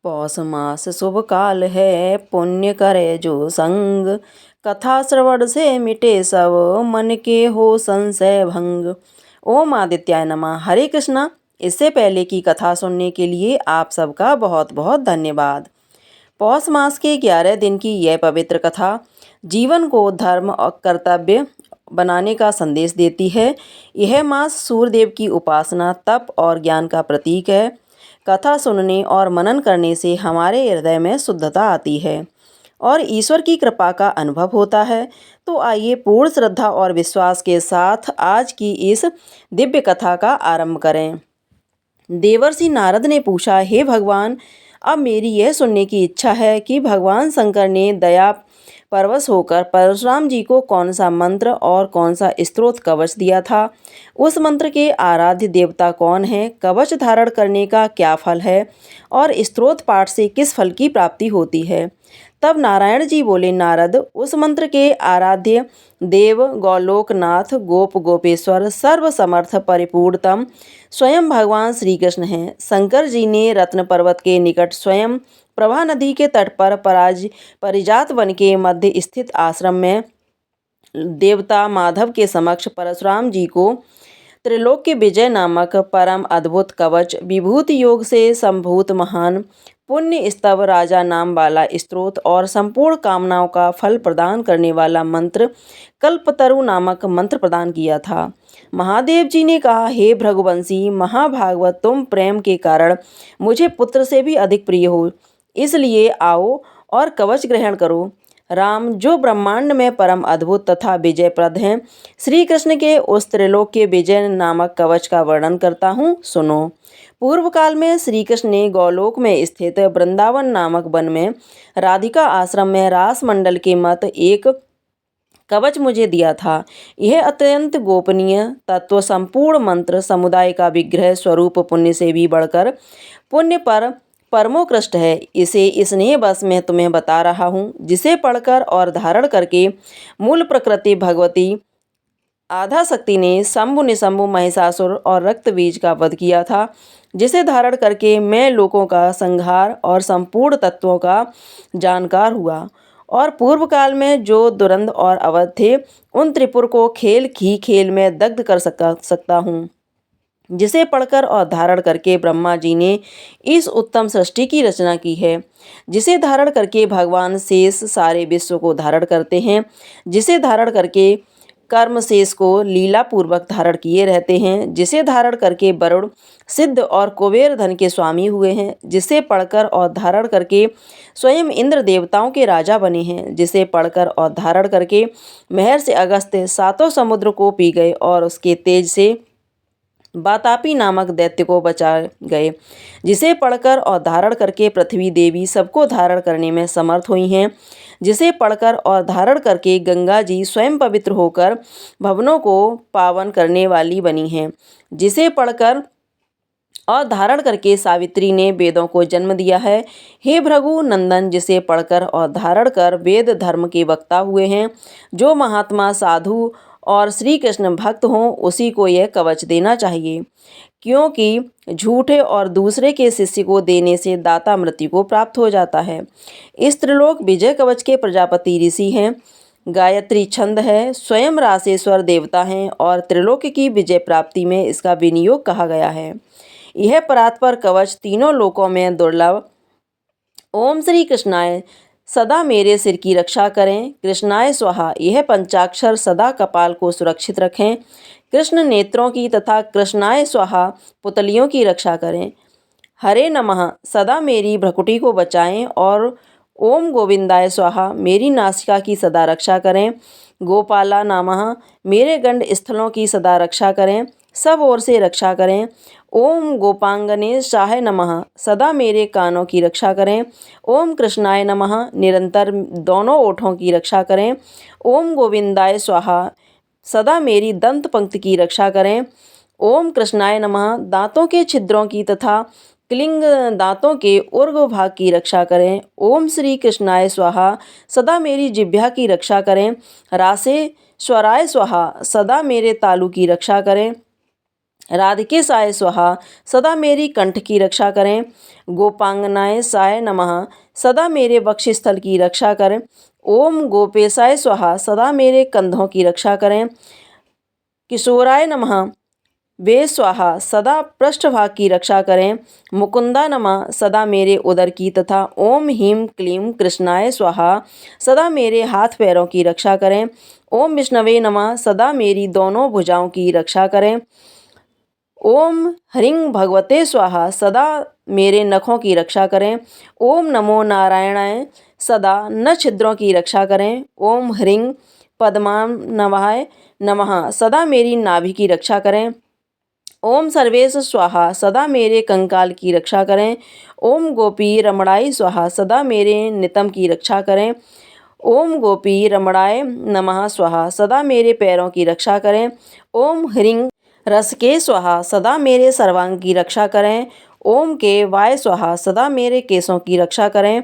पौष मास शुभ काल है, पुण्य करे जो संग। कथा श्रवण से मिटे सब, मन के हो संशय भंग। ओम आदित्याय नमः। हरे कृष्णा। इससे पहले की कथा सुनने के लिए आप सबका बहुत बहुत धन्यवाद। पौष मास के 11 दिन की यह पवित्र कथा जीवन को धर्म और कर्तव्य बनाने का संदेश देती है। यह मास सूर्यदेव की उपासना, तप और ज्ञान का प्रतीक है। कथा सुनने और मनन करने से हमारे हृदय में शुद्धता आती है और ईश्वर की कृपा का अनुभव होता है। तो आइए पूर्ण श्रद्धा और विश्वास के साथ आज की इस दिव्य कथा का आरंभ करें। देवर्षि नारद ने पूछा, हे भगवान, अब मेरी यह सुनने की इच्छा है कि भगवान शंकर ने दया परवश होकर परशुराम जी को कौन सा मंत्र और कौन सा स्तोत्र कवच दिया था। उस मंत्र के आराध्य देवता कौन है, कवच धारण करने का क्या फल है और स्तोत्र पाठ से किस फल की प्राप्ति होती है। तब नारायण जी बोले, नारद, उस मंत्र के आराध्य देव गौलोकनाथ गोप गोपेश्वर सर्व समर्थ परिपूर्णतम स्वयं भगवान श्री कृष्ण हैं। शंकर जी ने रत्न पर्वत के निकट स्वयं प्रभा नदी के तट पर परिजात वन के मध्य स्थित आश्रम में देवता माधव के समक्ष परशुराम जी को त्रिलोक के विजय नामक परम अद्भुत कवच, विभूति योग से संभूत महान पुण्य स्तव राजा नाम वाला स्तोत्र और संपूर्ण कामनाओं का फल प्रदान करने वाला मंत्र कल्पतरु नामक मंत्र प्रदान किया था। महादेव जी ने कहा, हे भृगुवंशी महाभागवत, तुम प्रेम के कारण मुझे पुत्र से भी अधिक प्रिय हो, इसलिए आओ और कवच ग्रहण करो। राम, जो ब्रह्मांड में परम अद्भुत तथा विजयप्रद हैं, श्री कृष्ण के उस त्रिलोक के विजय नामक कवच का वर्णन करता हूँ, सुनो। पूर्व काल में श्री कृष्ण ने गौलोक में स्थित वृंदावन नामक वन में राधिका आश्रम में रास मंडल के मत एक कवच मुझे दिया था। यह अत्यंत गोपनीय तत्व संपूर्ण मंत्र समुदाय का विग्रह स्वरूप पुण्य से भी बढ़कर पुण्य पर परमोकृष्ट है। इसे स्नेह बस में तुम्हें बता रहा हूँ, जिसे पढ़कर और धारण करके मूल प्रकृति भगवती आधा शक्ति ने शंभु निशंभु महिषासुर और रक्तबीज का वध किया था, जिसे धारण करके मैं लोगों का संहार और संपूर्ण तत्वों का जानकार हुआ और पूर्व काल में जो दुरंध और अवध थे, उन त्रिपुर को खेल में दग्ध कर सकता हूँ। जिसे पढ़कर और धारण करके ब्रह्मा जी ने इस उत्तम सृष्टि की रचना की है, जिसे धारण करके भगवान शेष सारे विश्व को धारण करते हैं, जिसे धारण करके कर्म शेष को लीला पूर्वक धारण किए रहते हैं, जिसे धारण करके वरुण सिद्ध और कुबेर धन के स्वामी हुए हैं, जिसे पढ़कर और धारण करके स्वयं इंद्र देवताओं के राजा बने हैं, जिसे पढ़कर और धारण करके महर्षि अगस्त्य सातों समुद्र को पी गए और उसके तेज से वातापी नामक दैत्य को बचा गए, जिसे पढ़कर और धारण करके पृथ्वी देवी सबको धारण करने में समर्थ हुई हैं, जिसे पढ़कर और धारण करके गंगा जी स्वयं पवित्र होकर भवनों को पावन करने वाली बनी हैं, जिसे पढ़कर और धारण करके सावित्री ने वेदों को जन्म दिया है। हे भृगु नंदन, जिसे पढ़कर और धारण कर वेद धर्म के वक्ता हुए हैं, जो महात्मा साधु और श्री कृष्ण भक्त हों, उसी को यह कवच देना चाहिए, क्योंकि झूठे और दूसरे के शिष्य को देने से दाता मृत्यु को प्राप्त हो जाता है। इस त्रिलोक विजय कवच के प्रजापति ऋषि हैं, गायत्री छंद है, स्वयं रासेश्वर देवता हैं और त्रिलोक की विजय प्राप्ति में इसका विनियोग कहा गया है। यह परात्पर कवच तीनों लोकों में दुर्लभ। ओम श्री कृष्णाय सदा मेरे सिर की रक्षा करें। कृष्णाय स्वाहा, यह पंचाक्षर सदा कपाल को सुरक्षित रखें। कृष्ण नेत्रों की तथा कृष्णाय स्वाहा पुतलियों की रक्षा करें। हरे नमः, सदा मेरी भ्रकुटी को बचाएं और ओम गोविंदाय स्वाहा, मेरी नासिका की सदा रक्षा करें। गोपाला नमः, मेरे गंड स्थलों की सदा रक्षा करें, सब ओर से रक्षा करें। ओम गोपांगने शाह नमः, सदा मेरे कानों की रक्षा करें। ओम कृष्णाय नमः, निरंतर दोनों ओठों की रक्षा करें। ओम गोविंदाय स्वाहा, सदा मेरी दंत पंक्ति की रक्षा करें। ओम कृष्णाय नमः, दांतों के छिद्रों की तथा क्लिंग दांतों के ऊर्ध्व भाग की रक्षा करें। ओम श्री कृष्णाय स्वाहा, सदा मेरी जिह्वा की रक्षा करें। रासे स्वराय स्वाहा, सदा मेरे तालु की रक्षा करें। राधिके साय स्वाहा सदा मेरी कंठ की रक्षा करें। गोपांगनाय साय नमः सदा मेरे वक्षस्थल की रक्षा करें। ओम गोपेशाय स्वाहा सदा मेरे कंधों की रक्षा करें। किशोराय नमः वे स्वाहा सदा पृष्ठभाग की रक्षा करें। मुकुंदा नमः सदा मेरे उदर की तथा ओम ह्रीं क्लीं कृष्णाय स्वाहा सदा मेरे हाथ पैरों की रक्षा करें। ओम विष्णवे नमः सदा मेरी दोनों भुजाओं की रक्षा करें। ओम ह्रीं भगवते स्वाहा सदा मेरे नखों की रक्षा करें। ओम नमो नारायणाय सदा न छिद्रों की रक्षा करें। ओम ह्रीं पद्मानवाय नमः सदा मेरी नाभि की रक्षा करें। ओम सर्वेश स्वाहा सदा मेरे कंकाल की रक्षा करें। ओम गोपी रमणाय स्वाहा सदा मेरे नितंब की रक्षा करें। ओम गोपी रमणाय नमः स्वाहा सदा मेरे पैरों की रक्षा करें। ओम ह्रीं रसके स्वाहा सदा मेरे सर्वांग की रक्षा करें। ओम के वाय स्वाहा सदा मेरे केसों की रक्षा करें।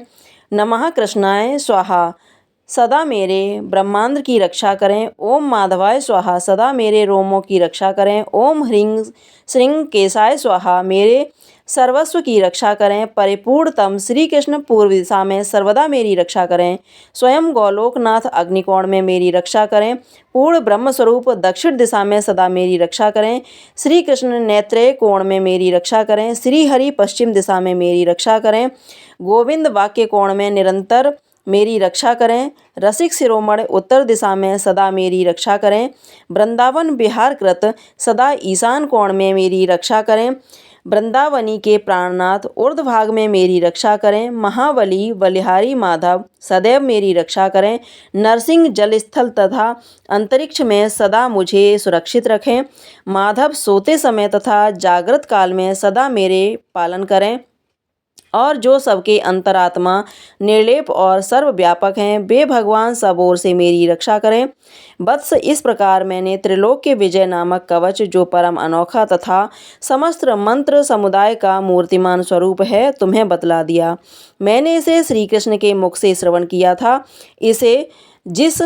नमः कृष्णाय स्वाहा सदा मेरे ब्रह्मांड की रक्षा करें। ओम माधवाय स्वाहा सदा मेरे रोमों की रक्षा करें। ओम ह्रीं श्रीं केशाय स्वाहा मेरे सर्वस्व की रक्षा करें। परिपूर्णतम श्री कृष्ण पूर्व दिशा में सर्वदा मेरी रक्षा करें। स्वयं गोलोकनाथ अग्निकोण में मेरी रक्षा करें। पूर्ण ब्रह्म स्वरूप दक्षिण दिशा में सदा मेरी रक्षा करें। श्री कृष्ण नेत्रेय कोण में मेरी रक्षा करें। श्री हरि पश्चिम दिशा में मेरी रक्षा करें। गोविंद वाक्य कोण में निरंतर मेरी रक्षा करें। रसिक शिरोमणि उत्तर दिशा में सदा मेरी रक्षा करें। वृंदावन विहार कृत सदा ईशान कोण में मेरी रक्षा करें। वृंदावनी के प्राणनाथ ऊर्ध्वभाग में मेरी रक्षा करें। महाबली बलिहारी माधव सदैव मेरी रक्षा करें। नरसिंह जलस्थल तथा अंतरिक्ष में सदा मुझे सुरक्षित रखें। माधव सोते समय तथा जागृत काल में सदा मेरे पालन करें। और जो सबके अंतरात्मा निर्लेप और सर्वव्यापक हैं वे भगवान सब ओर से मेरी रक्षा करें। वत्स इस प्रकार मैंने त्रिलोक्य विजय नामक कवच जो परम अनोखा तथा समस्त मंत्र समुदाय का मूर्तिमान स्वरूप है तुम्हें बतला दिया। मैंने इसे श्री कृष्ण के मुख से श्रवण किया था। इसे जिस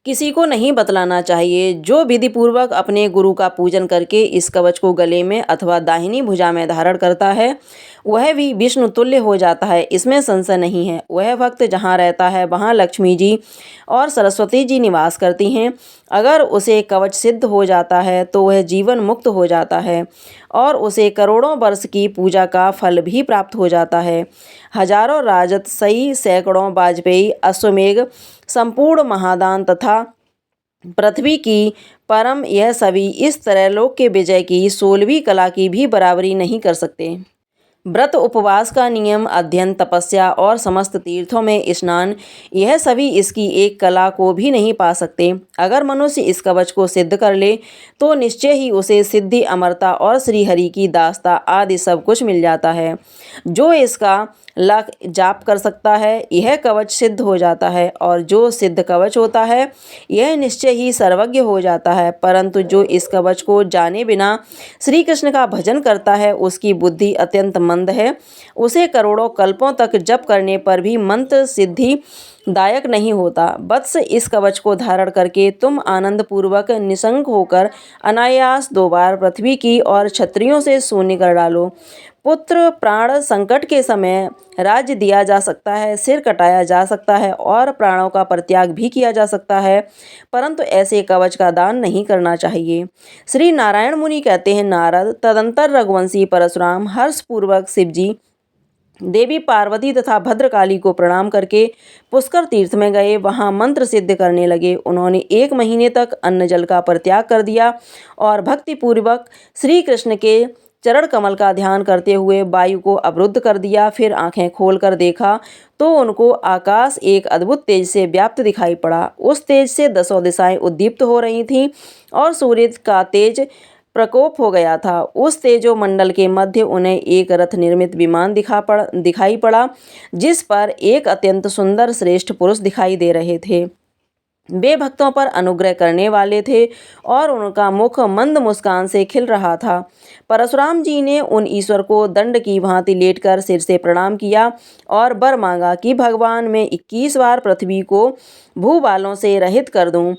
किसी को नहीं बतलाना चाहिए। जो विधि पूर्वक अपने गुरु का पूजन करके इस कवच को गले में अथवा दाहिनी भुजा में धारण करता है वह भी विष्णु तुल्य हो जाता है, इसमें संशय नहीं है। वह भक्त जहाँ रहता है वहाँ लक्ष्मी जी और सरस्वती जी निवास करती हैं। अगर उसे कवच सिद्ध हो जाता है तो वह जीवन मुक्त हो जाता है और उसे करोड़ों वर्ष की पूजा का फल भी प्राप्त हो जाता है। हजारों राजतसई सैकड़ों वाजपेयी अश्वमेघ संपूर्ण महादान तथा पृथ्वी की परम यह सभी इस तरह लोक के विजय की 16वीं कला की भी बराबरी नहीं कर सकते। व्रत उपवास का नियम अध्ययन तपस्या और समस्त तीर्थों में स्नान यह सभी इसकी एक कला को भी नहीं पा सकते। अगर मनुष्य इस कवच को सिद्ध कर ले तो निश्चय ही उसे सिद्धि अमरता और श्रीहरि की दास्ता आदि सब कुछ मिल जाता है। जो इसका लख जाप कर सकता है यह कवच सिद्ध हो जाता है और जो सिद्ध कवच होता है यह निश्चय ही सर्वज्ञ हो जाता है। परंतु जो इस कवच को जाने बिना श्री कृष्ण का भजन करता है उसकी बुद्धि अत्यंत मंद है। उसे करोड़ों कल्पों तक जप करने पर भी मंत्र सिद्धि दायक नहीं होता। वत्स इस कवच को धारण करके तुम आनंद पूर्वक निशंक होकर अनायास 2 बार पृथ्वी की और क्षत्रियों से शून्य कर डालो। पुत्र प्राण संकट के समय राज्य दिया जा सकता है, सिर कटाया जा सकता है और प्राणों का परित्याग भी किया जा सकता है, परंतु ऐसे कवच का दान नहीं करना चाहिए। श्री नारायण मुनि कहते हैं, नारद तदंतर रघुवंशी परशुराम हर्षपूर्वक शिवजी देवी पार्वती तथा भद्रकाली को प्रणाम करके पुष्कर तीर्थ में गए। वहां मंत्र सिद्ध करने लगे। उन्होंने 1 महीने तक अन्न जल का परित्याग कर दिया और भक्ति पूर्वक श्री कृष्ण के चरण कमल का ध्यान करते हुए वायु को अवरुद्ध कर दिया। फिर आंखें खोलकर देखा तो उनको आकाश एक अद्भुत तेज से व्याप्त दिखाई पड़ा। उस तेज से 10 दिशाएं उद्दीप्त हो रही थीं और सूर्य का तेज प्रकोप हो गया था। उस तेजो मंडल के मध्य उन्हें एक रथ निर्मित विमान दिखाई पड़ा जिस पर एक अत्यंत सुंदर श्रेष्ठ पुरुष दिखाई दे रहे थे। वे भक्तों पर अनुग्रह करने वाले थे और उनका मुख मंद मुस्कान से खिल रहा था। परशुराम जी ने उन ईश्वर को दंड की भांति लेटकर सिर से प्रणाम किया और वर मांगा कि भगवान मैं 21 बार पृथ्वी को भूबालों से रहित कर दूं।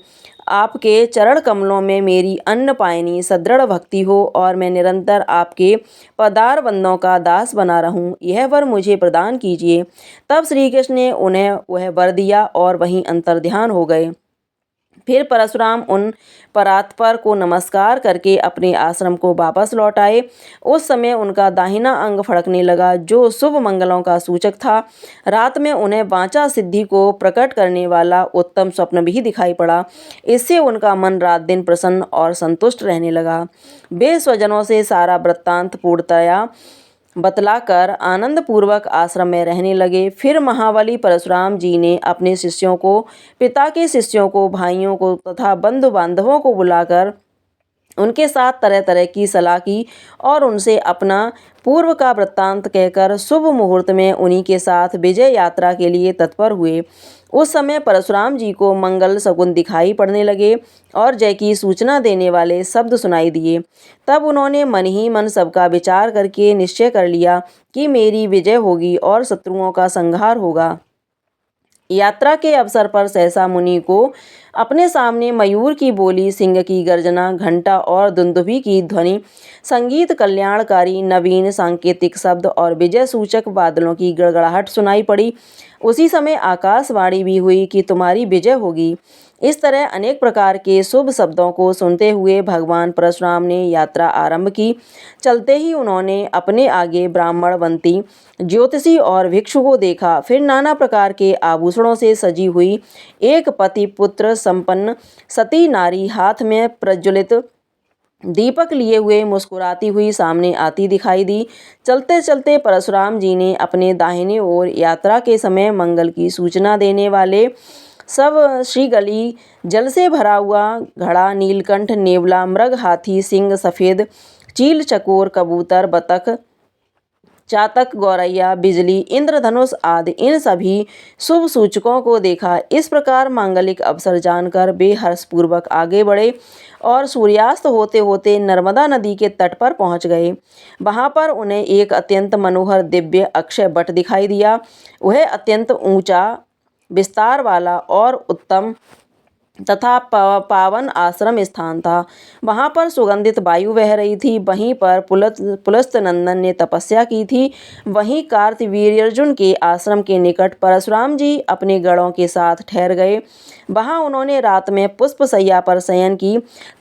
आपके चरण कमलों में मेरी अन्न पायनी सदृढ़ भक्ति हो और मैं निरंतर आपके पदार बंदों का दास बना रहूं, यह वर मुझे प्रदान कीजिए। तब श्री कृष्ण ने उन्हें वह वर दिया और वहीं अंतर्ध्यान हो गए। फिर परशुराम उन परात्पर को नमस्कार करके अपने आश्रम को वापस लौट आए। उस समय उनका दाहिना अंग फड़कने लगा, जो शुभ मंगलों का सूचक था। रात में उन्हें वाचा सिद्धि को प्रकट करने वाला उत्तम स्वप्न भी दिखाई पड़ा। इससे उनका मन रात दिन प्रसन्न और संतुष्ट रहने लगा। वे स्वजनों से सारा वृत्तांत पूर्णतया बतलाकर आनंद पूर्वक आश्रम में रहने लगे। फिर महाबली परशुराम जी ने अपने शिष्यों को, पिता के शिष्यों को, भाइयों को तथा बंधु बांधवों को बुलाकर उनके साथ तरह तरह की सलाह की और उनसे अपना पूर्व का वृत्तांत कहकर शुभ मुहूर्त में उन्हीं के साथ विजय यात्रा के लिए तत्पर हुए। उस समय परशुराम जी को मंगल शकुन दिखाई पड़ने लगे और जय की सूचना देने वाले शब्द सुनाई दिए। तब उन्होंने मन ही मन सबका विचार करके निश्चय कर लिया कि मेरी विजय होगी और शत्रुओं का संहार होगा। यात्रा के अवसर पर सहसा मुनि को अपने सामने मयूर की बोली, सिंह की गर्जना, घंटा और दुंदुभी की ध्वनि, संगीत, कल्याणकारी नवीन सांकेतिक शब्द और विजय सूचक बादलों की गड़गड़ाहट सुनाई पड़ी। उसी समय आकाशवाणी भी हुई कि तुम्हारी विजय होगी। इस तरह अनेक प्रकार के शुभ शब्दों को सुनते हुए भगवान परशुराम ने यात्रा आरंभ की। चलते ही उन्होंने अपने आगे ब्राह्मण, वंती, ज्योतिषी और भिक्षु को देखा। फिर नाना प्रकार के आभूषणों से सजी हुई एक पति पुत्र संपन्न सती नारी हाथ में प्रज्वलित दीपक लिए हुए मुस्कुराती हुई सामने आती दिखाई दी। चलते चलते परशुराम जी ने अपने दाहिने ओर यात्रा के समय मंगल की सूचना देने वाले सब श्रीगली, जल से भरा हुआ घड़ा, नीलकंठ, नेवला, मृग, हाथी, सिंह, सफेद चील, चकोर, कबूतर, बतख, चातक, गौरैया, बिजली, इंद्रधनुष आदि इन सभी शुभ सूचकों को देखा। इस प्रकार मांगलिक अवसर जानकर वे हर्षपूर्वक आगे बढ़े और सूर्यास्त होते होते नर्मदा नदी के तट पर पहुंच गए। वहां पर उन्हें एक अत्यंत मनोहर दिव्य अक्षय वट दिखाई दिया। वह अत्यंत ऊंचा, विस्तार वाला और उत्तम तथा पावन आश्रम स्थान था। वहाँ पर सुगंधित वायु बह रही थी। वहीं पर पुलस्त नंदन ने तपस्या की थी। वहीं कार्तवीर्यार्जुन के आश्रम के निकट परशुराम जी अपने गणों के साथ ठहर गए। वहाँ उन्होंने रात में पुष्प शैया पर शयन की।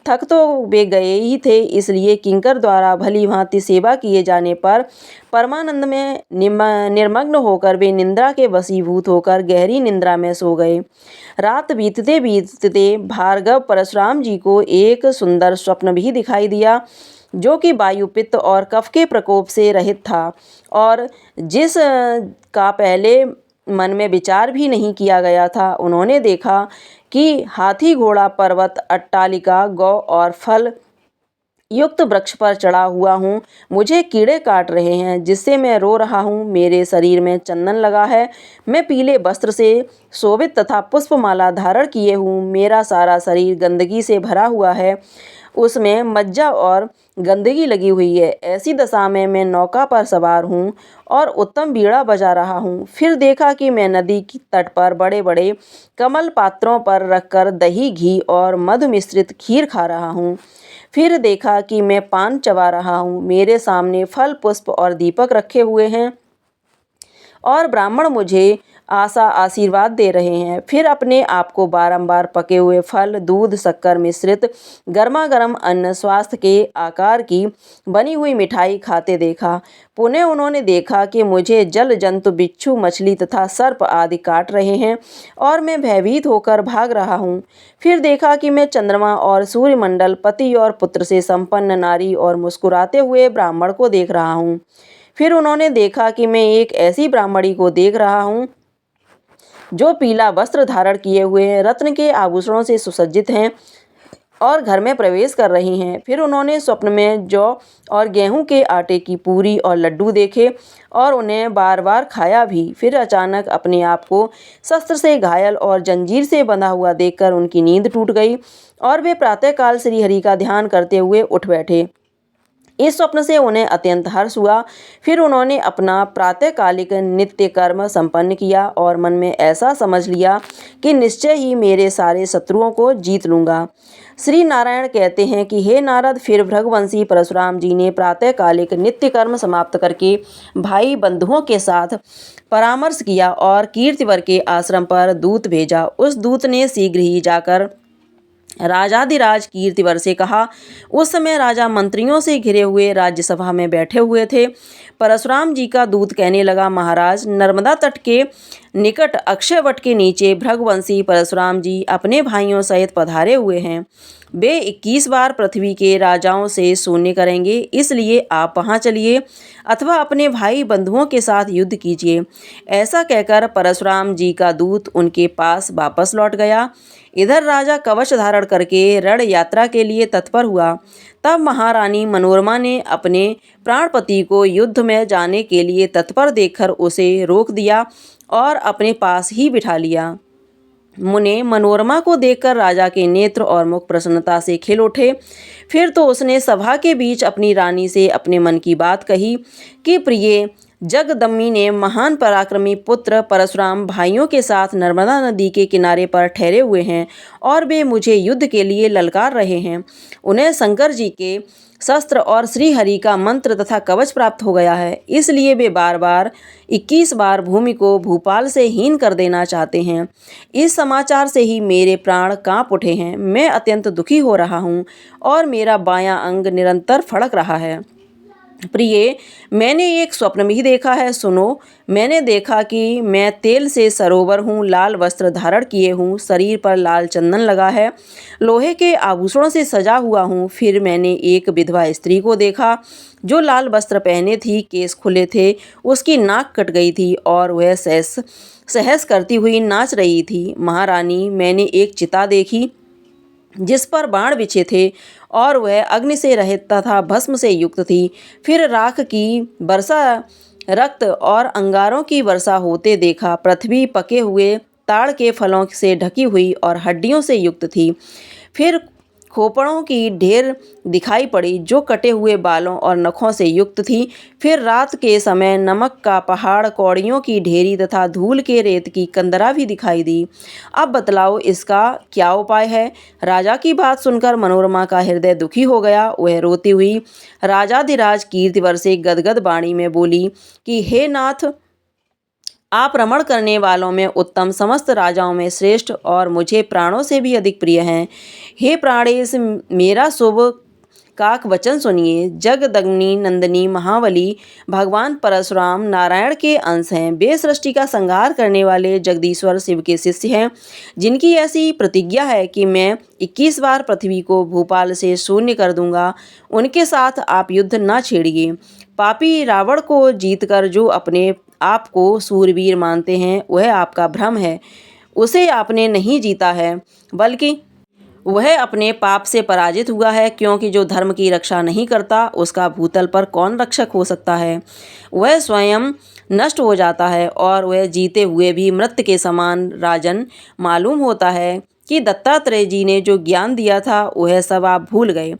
थक तो वे गए ही थे, इसलिए किंकर द्वारा भली भांति सेवा किए जाने पर परमानंद में निर्मग्न होकर वे निद्रा के वशीभूत होकर गहरी निद्रा में सो गए। रात बीतते बीतते भार्गव परशुराम जी को एक सुंदर स्वप्न भी दिखाई दिया, जो कि वायु, पित्त और कफ के प्रकोप से रहित था और जिस का पहले मन में विचार भी नहीं किया गया था। उन्होंने देखा कि हाथी, घोड़ा, पर्वत, अट्टालिका, गौ और फल युक्त वृक्ष पर चढ़ा हुआ हूँ। मुझे कीड़े काट रहे हैं, जिससे मैं रो रहा हूँ। मेरे शरीर में चंदन लगा है। मैं पीले वस्त्र से शोभित तथा पुष्पमाला धारण किए हूँ। मेरा सारा शरीर गंदगी से भरा हुआ है, उसमें मज्जा और गंदगी लगी हुई है। ऐसी दशा में मैं नौका पर सवार हूँ और उत्तम बीड़ा बजा रहा हूँ। फिर देखा कि मैं नदी की तट पर बड़े बड़े कमल पात्रों पर रखकर दही, घी और मधु मिश्रित खीर खा रहा हूँ। फिर देखा कि मैं पान चबा रहा हूँ। मेरे सामने फल, पुष्प और दीपक रखे हुए हैं और ब्राह्मण मुझे आशीर्वाद दे रहे हैं। फिर अपने आप को बारंबार पके हुए फल, दूध, शक्कर मिश्रित गर्मा गर्म अन्न, स्वास्थ्य के आकार की बनी हुई मिठाई खाते देखा। पुनः उन्होंने देखा कि मुझे जल जंतु, बिच्छू, मछली तथा सर्प आदि काट रहे हैं और मैं भयभीत होकर भाग रहा हूँ। फिर देखा कि मैं चंद्रमा और सूर्यमंडल, पति और पुत्र से संपन्न नारी और मुस्कुराते हुए ब्राह्मण को देख रहा हूँ। फिर उन्होंने देखा कि मैं एक ऐसी ब्राह्मणी को देख रहा हूँ जो पीला वस्त्र धारण किए हुए हैं, रत्न के आभूषणों से सुसज्जित हैं और घर में प्रवेश कर रही हैं। फिर उन्होंने स्वप्न में जौ और गेहूं के आटे की पूरी और लड्डू देखे और उन्हें बार बार खाया भी। फिर अचानक अपने आप को शस्त्र से घायल और जंजीर से बंधा हुआ देखकर उनकी नींद टूट गई और वे प्रातःकाल श्री हरि का ध्यान करते हुए उठ बैठे। इस स्वप्न से उन्हें अत्यंत हर्ष हुआ। फिर उन्होंने अपना प्रातःकालिक नित्य कर्म संपन्न किया और मन में ऐसा समझ लिया कि निश्चय ही मेरे सारे शत्रुओं को जीत लूँगा। श्री नारायण कहते हैं कि हे नारद, फिर भृगुवंशी परशुराम जी ने प्रातःकालिक नित्य कर्म समाप्त करके भाई बंधुओं के साथ परामर्श किया और कीर्तिवर के आश्रम पर दूत भेजा। उस दूत ने शीघ्र ही जाकर राजाधिराज कीर्तिवर से कहा। उस समय राजा मंत्रियों से घिरे हुए राज्यसभा में बैठे हुए थे। परशुराम जी का दूत कहने लगा, महाराज, नर्मदा तट के निकट अक्षयवट के नीचे भृगुवंशी परशुराम जी अपने भाइयों सहित पधारे हुए हैं। वे 21 बार पृथ्वी के राजाओं से शून्य करेंगे, इसलिए आप वहाँ चलिए अथवा अपने भाई बंधुओं के साथ युद्ध कीजिए। ऐसा कहकर परशुराम जी का दूत उनके पास वापस लौट गया। इधर राजा कवच धारण करके रण यात्रा के लिए तत्पर हुआ। तब महारानी मनोरमा ने अपने प्राणपति को युद्ध में जाने के लिए तत्पर देखकर उसे रोक दिया और अपने पास ही बिठा लिया। मुने मनोरमा को देखकर राजा के नेत्र और मुख प्रसन्नता से खिल उठे। फिर तो उसने सभा के बीच अपनी रानी से अपने मन की बात कही कि प्रिय, जगदम्मी ने महान पराक्रमी पुत्र परशुराम भाइयों के साथ नर्मदा नदी के किनारे पर ठहरे हुए हैं और वे मुझे युद्ध के लिए ललकार रहे हैं। उन्हें शंकर जी के शस्त्र और श्री हरि का मंत्र तथा कवच प्राप्त हो गया है, इसलिए वे बार बार 21 बार भूमि को भूपाल से हीन कर देना चाहते हैं। इस समाचार से ही मेरे प्राण कांप उठे हैं। मैं अत्यंत दुखी हो रहा हूँ और मेरा बायां अंग निरंतर फड़क रहा है। प्रिय, मैंने एक स्वप्न भी देखा है, सुनो। मैंने देखा कि मैं तेल से सरोवर हूँ, लाल वस्त्र धारण किए हूँ, शरीर पर लाल चंदन लगा है, लोहे के आभूषणों से सजा हुआ हूँ। फिर मैंने एक विधवा स्त्री को देखा जो लाल वस्त्र पहने थी, केस खुले थे, उसकी नाक कट गई थी और वह सहस करती हुई नाच रही थी। महारानी, मैंने एक चिता देखी जिस पर बाण बिछे थे और वह अग्नि से रहित तथा भस्म से युक्त थी। फिर राख की वर्षा, रक्त और अंगारों की वर्षा होते देखा। पृथ्वी पके हुए ताड़ के फलों से ढकी हुई और हड्डियों से युक्त थी। फिर खोपड़ों की ढेर दिखाई पड़ी जो कटे हुए बालों और नखों से युक्त थी। फिर रात के समय नमक का पहाड़, कौड़ियों की ढेरी तथा धूल के रेत की कंदरा भी दिखाई दी। अब बतलाओ इसका क्या उपाय है। राजा की बात सुनकर मनोरमा का हृदय दुखी हो गया। वह रोती हुई राजाधिराज कीर्तिवर से गदगद वाणी में बोली कि हे नाथ, आप रमण करने वालों में उत्तम, समस्त राजाओं में श्रेष्ठ और मुझे प्राणों से भी अधिक प्रिय हैं। हे प्राणेश, मेरा शुभ काक वचन सुनिए। जगदग्नि नंदिनी महाबली भगवान परशुराम नारायण के अंश हैं। वे सृष्टि का संहार करने वाले जगदीश्वर शिव के शिष्य हैं, जिनकी ऐसी प्रतिज्ञा है कि मैं 21 बार पृथ्वी को भूपाल से शून्य कर दूंगा। उनके साथ आप युद्ध न छेड़िए। पापी रावण को जीतकर जो अपने आप को सूरवीर मानते हैं, वह आपका भ्रम है। उसे आपने नहीं जीता है, बल्कि वह अपने पाप से पराजित हुआ है, क्योंकि जो धर्म की रक्षा नहीं करता उसका भूतल पर कौन रक्षक हो सकता है। वह स्वयं नष्ट हो जाता है और वह जीते हुए भी मृत के समान। राजन, मालूम होता है कि दत्तात्रेय जी ने जो ज्ञान दिया था वह सब आप भूल गए।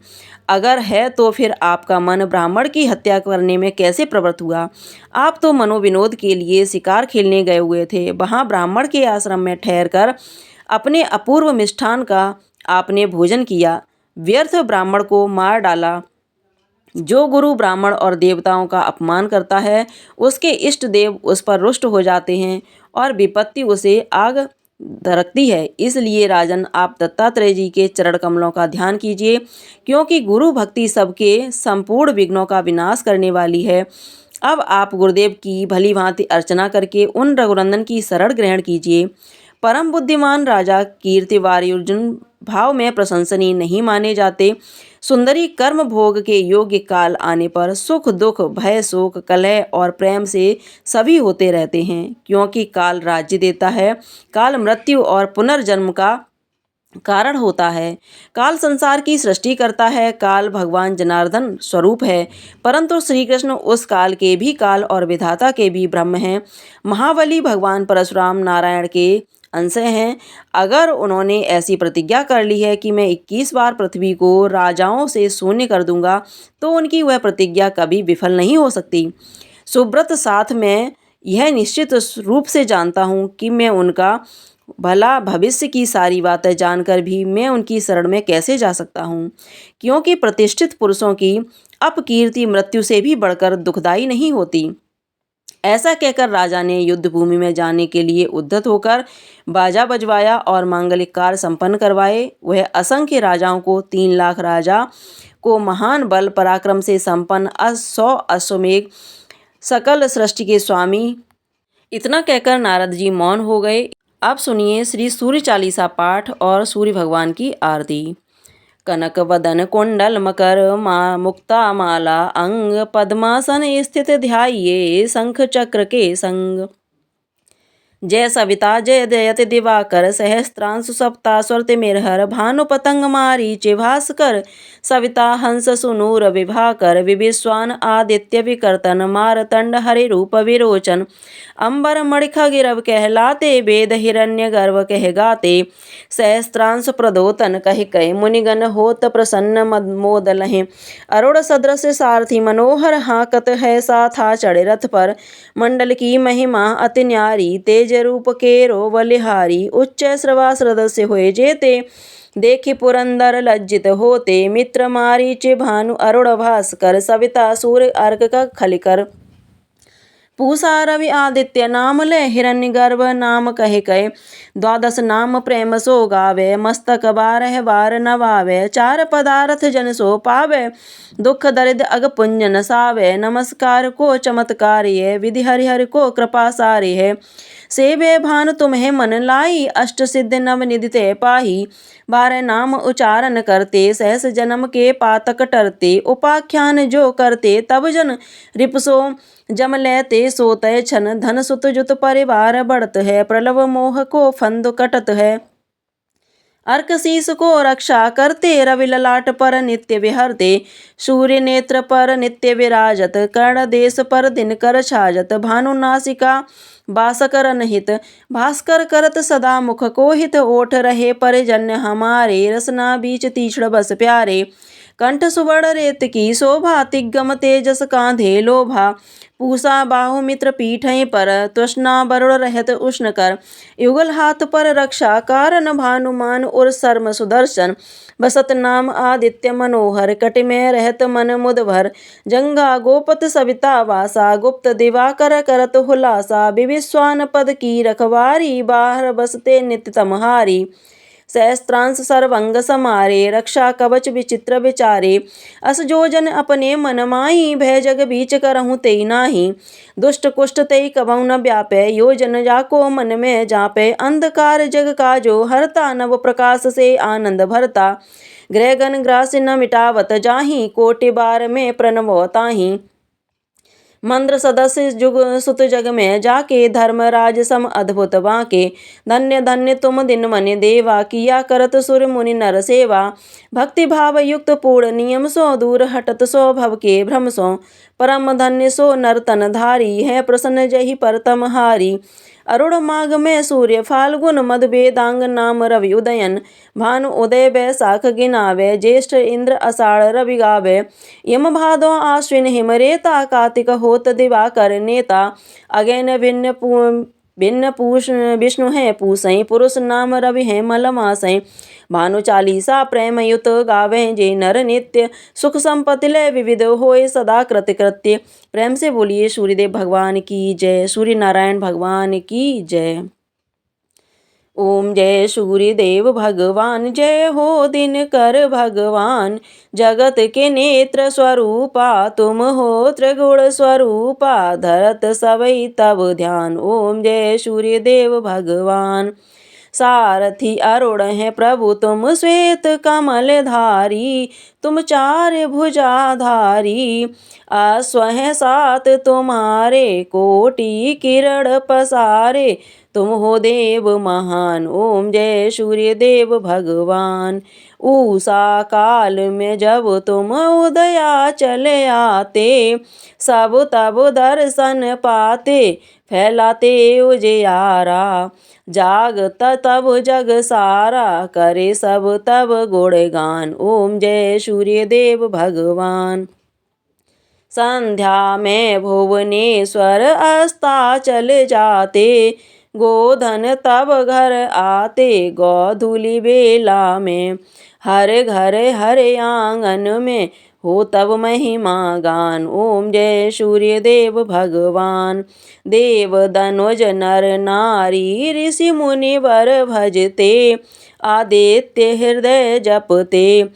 अगर है तो फिर आपका मन ब्राह्मण की हत्या करने में कैसे प्रवृत्त हुआ। आप तो मनोविनोद के लिए शिकार खेलने गए हुए थे। वहाँ ब्राह्मण के आश्रम में ठहरकर अपने अपूर्व मिष्ठान का आपने भोजन किया, व्यर्थ ब्राह्मण को मार डाला। जो गुरु ब्राह्मण और देवताओं का अपमान करता है, उसके इष्ट देव उस पर रुष्ट हो जाते हैं और विपत्ति उसे आग धरकती है। इसलिए राजन, आप दत्तात्रेय जी के चरण कमलों का ध्यान कीजिए, क्योंकि गुरु भक्ति सबके संपूर्ण विघ्नों का विनाश करने वाली है। अब आप गुरुदेव की भली भांति अर्चना करके उन रघुनंदन की शरण ग्रहण कीजिए। परम बुद्धिमान राजा कीर्तिवार्जुन भाव में प्रशंसनीय नहीं माने जाते। सुंदरी कर्म भोग के योग्य काल आने पर सुख दुख, भय शोक, कलह और प्रेम से सभी होते रहते हैं, क्योंकि काल राज्य देता है। काल मृत्यु और पुनर्जन्म का कारण होता है। काल संसार की सृष्टि करता है। काल भगवान जनार्दन स्वरूप है, परंतु श्री कृष्ण उस काल के भी काल और विधाता के भी ब्रह्म हैं। महाबली भगवान परशुराम नारायण के अंश हैं। अगर उन्होंने ऐसी प्रतिज्ञा कर ली है कि मैं 21 बार पृथ्वी को राजाओं से शून्य कर दूंगा, तो उनकी वह प्रतिज्ञा कभी विफल नहीं हो सकती। सुब्रत साथ मैं यह निश्चित रूप से जानता हूँ कि मैं उनका भला भविष्य की सारी बातें जानकर भी मैं उनकी शरण में कैसे जा सकता हूँ, क्योंकि प्रतिष्ठित पुरुषों की अपकीर्ति मृत्यु से भी बढ़कर दुखदायी नहीं होती। ऐसा कहकर राजा ने युद्ध भूमि में जाने के लिए उद्यत होकर बाजा बजवाया और मांगलिक कार्य संपन्न करवाए। वह असंख्य राजाओं को 3 लाख राजा को महान बल पराक्रम से संपन्न 100 अश्वमेघ सकल सृष्टि के स्वामी। इतना कहकर नारद जी मौन हो गए। अब सुनिए श्री सूर्य चालीसा पाठ और सूर्य भगवान की आरती। कनक वदन कुंडल मकर मुक्ता माला अंग पद्मासन स्थित ध्याये शंख चक्र के संग। जय सविता जय जयति दिवाकर सहस्त्रांशु सप्ता स्वरति मिरहर भानु पतंग मारीचे भास्कर सविता हंस सुनूर विभाकर विविश्वान आदित्य विकर्तन मारतंड हरि रूप विरोचन अंबर मणिख गिरव कहलाते वेद हिरण्य गर्भ कह गाते सहस्त्रांश प्रदोतन कह मुनिगण होत प्रसन्न मोद लहे अरुण सदृश सारथी मनोहर हाकत है साथा चढ़े रथ पर मंडल की महिमा अति न्यारी तेज रूप केरो बलिहारी उच्च श्रवा सदस्य हुए जेते देखि पुरंदर लज्जित होते मित्र मारीचे भानु अरुण भास्कर सविता सूर्य अर्क का खलिकर पूषा रवि आदित्य नाम ले हिरण्य गर्भ नाम कहे कहे 12 नाम प्रेम सो गावे मस्तक 12 बार नवावे 4 पदार्थ जन सो पावे दुख दरिद अग पुण्य नसावे नमस्कार को चमत्कार ये विधि हरिहर को कृपा सारी है सेवे भान तुम्हें मन लाई अष्ट सिद्ध नव निधिते पाही 12 नाम उच्चारण करते सहस जन्म के पातक टरते उपाख्यान जो करते तब जन रिपसो जम लेते सोते छन धन सुत जुत परिवार बढ़त है प्रलव मोह को फंद कटत है अर्कशीस को रक्षा करते रवि ललाट पर नित्य विहरते सूर्य नेत्र पर नित्य विराजत कर्ण देश पर दिनकर छाजत भानु नासिका बासकर नहित भास्कर करत सदा मुख को हित ओठ रहे परिजन्य हमारे रसना बीच तीक्ष्ण बस प्यारे कंठ सुवर्ण रेत की शोभा तिग्गम तेजस कांधे लोभा पूषा बाहु मित्र पीठें पर तृष्णा वरुण रहत उष्ण कर युगल हाथ पर रक्षा कारण भानुमान और सर्म सुदर्शन बसत नाम आदित्य मनोहर कटि में रहत मन मुदभर जंगा गोपत सविता वासा गुप्त दिवाकर करत हुलासा विविश्वान पद की रखवारी बाहर बसते नित्य तमहारी सहस्त्रांश सर्वंग समारे रक्षा कवच विचित्र विचारे अस जो जन अपने मन माही भय जग बीच करहूँ तेई नाही दुष्ट कुष्ट तेई कबहु न व्यापे यो जन जाको मन में जापे अंधकार जग का जो हरता नव प्रकाश से आनंद भरता ग्रह गण ग्रास न मिटावत जाही कोटि बार में प्रणव ताही मंद्र सदस्य जुग सुत जग में जाके धर्मराज सम अद्भुत बाके धन्य धन्य तुम दिन मन देवा किया करत सुर मुनि नर सेवा भक्ति भाव युक्त पूर्ण नियम सो दूर हटत सो भव के भ्रम सो परम धन्य सो नर तन धारी है प्रसन्न जहि परतम हारी अरुण माघ में सूर्य फाल्गुन मद वेदांग नाम रवि उदयन भानु उदय बैसाख गिनावे ज्येष्ठ इंद्र अषाढ़ रवि गावे यम भादो आश्विन हिमरेता कार्तिक होत दिवाकर नेता अगैन भिन्न पूष विष्णु है पूसई पुरुष नाम रवि है मलमासई भानु चालीसा प्रेम युत गावे जे नर नित्य सुख संपत्ति ले विविध होए सदा कृत्य कृत्य। प्रेम से बोलिए सूर्यदेव भगवान की जय, सूर्य नारायण भगवान की जय। ओम जय सूर्यदेव भगवान जय हो दिनकर भगवान जगत के नेत्र स्वरूपा तुम हो त्रिगुण स्वरूपा धरत सवै तब ध्यान। ओम जय सूर्यदेव भगवान। सारथी अरुण है प्रभु तुम श्वेत कमल धारी तुम 4 भुजाधारी अश्व है 7 तुम्हारे कोटि किरण पसारे तुम हो देव महान। ओम जय सूर्यदेव भगवान। उषा काल में जब तुम उदया चले आते, सब तब दर्शन पाते फैलाते उजियारा। जागता तब जग सारा करे सब तब गुणगान। ओम जय सूर्य देव भगवान। संध्या में भुवनेश्वर अस्ताचल जाते, गोधन तब घर आते गोधूलि बेला में। हर घर हर आंगन में हो तब महिमा गान। ओम जय सूर्य देव भगवान। देव धनुज नर नारी ऋषि मुनि वर भजते, आदित्य हृदय जपते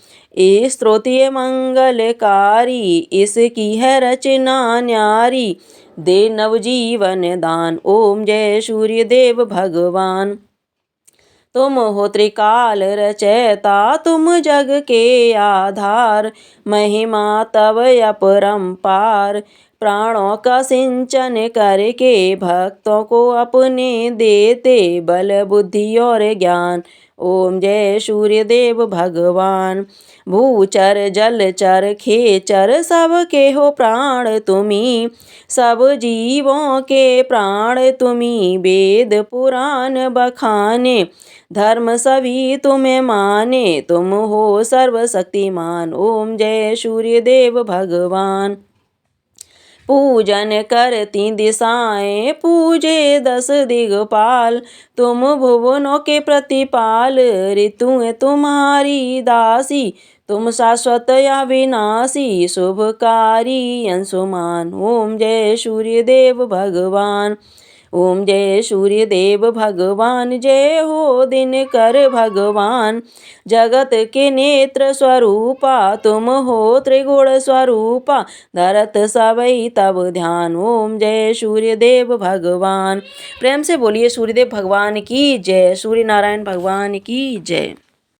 स्तोत्रिय मंगलकारी। इसकी है रचना न्यारी दे नवजीवन दान। ओम जय सूर्य देव भगवान। तुम हो त्रिकाल रचयिता तुम जग के आधार, महिमा तब अपरंपार। प्राणों का सिंचन करके भक्तों को अपने देते बल बुद्धि और ज्ञान। ओम जय सूर्य देव भगवान। भूचर जलचर खेचर सबके हो प्राण तुम्ही, सब जीवों के प्राण तुम्ही। वेद पुराण बखाने धर्म सभी तुम्हें माने, तुम हो सर्वशक्तिमान। ओम जय सूर्य देव भगवान। पूजन करती दिशाएं पूजे 10 दिगपाल, तुम भुवनों के प्रतिपाल। ऋतुएं तुम्हारी दासी तुम शाश्वत या विनाशी, शुभकारी अंशुमान। ओम जय सूर्य देव भगवान। ओम जय सूर्य देव भगवान। जय हो दिनकर भगवान। जगत के नेत्र स्वरूपा तुम हो त्रिगुण स्वरूपा, धरत सबई तब ध्यान। ओम जय सूर्य देव भगवान। प्रेम से बोलिए सूर्यदेव भगवान की जय। सूर्य नारायण भगवान की जय।